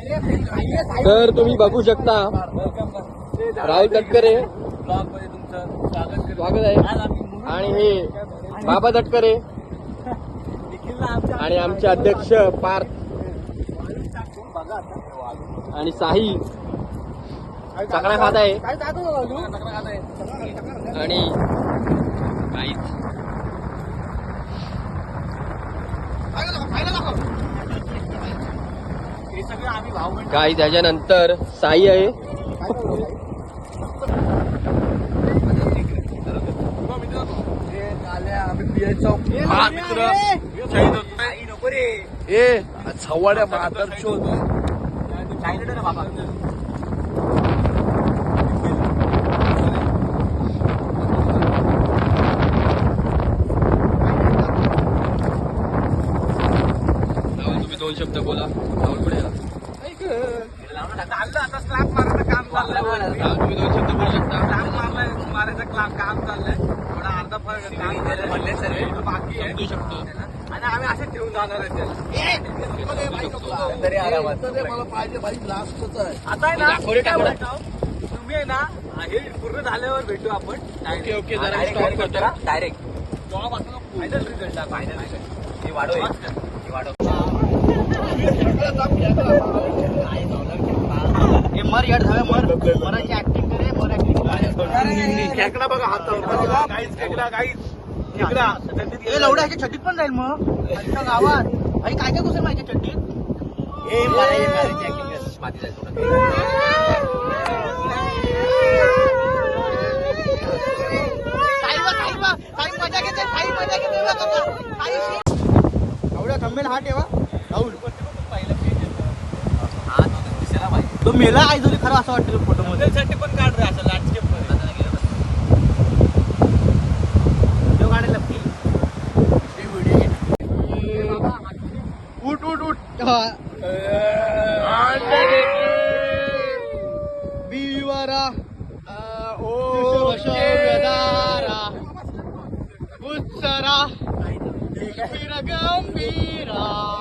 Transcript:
तर तुम्ही बघू शकता राहुल तटकरे स्वागत आहे आणि हे बाबा तटकरे आणि आमचे अध्यक्ष पार्थ आणि साही चकणा खात आहे आणि काही त्याच्यानंतर साई आहे छवाड्या मातर शोध तुम्ही दोन शब्द बोला राहुल पुढे तुम्ही दोन शब्द बोलू शकता काम चाललंय थोडा अर्धा बाकी समजू शकतो आणि आम्ही असेच ठेवून जाणार आहे मला पाहिजे भाई लास्टच आहे आता आहे ना तुम्ही आहे ना हे पूर्ण झाल्यावर भेटू आपण ओके ओके जरा स्टॉप करतो डायरेक्ट फायनल रिझल्ट फायनल हे वाढव मर यार झालं मराची ऍक्टिंग करे मर ऍक्टिंग खेकडा बघा हातावर लवड्या ह्याच्या छड्डीत पण जाईल मग गावात भाई काय काय घुसेल माझ्या छड्डीत माती जाईल मजा घेते एवढा गंभीर हा ठेवा राहुल तो मेला आई जरी खरं असं वाटतं फोटो मध्ये साठी पण काढ रे असं लँडस्केप उठ उठ उठ बिवारा ओ शोभदारा उत्सरा गंभीरा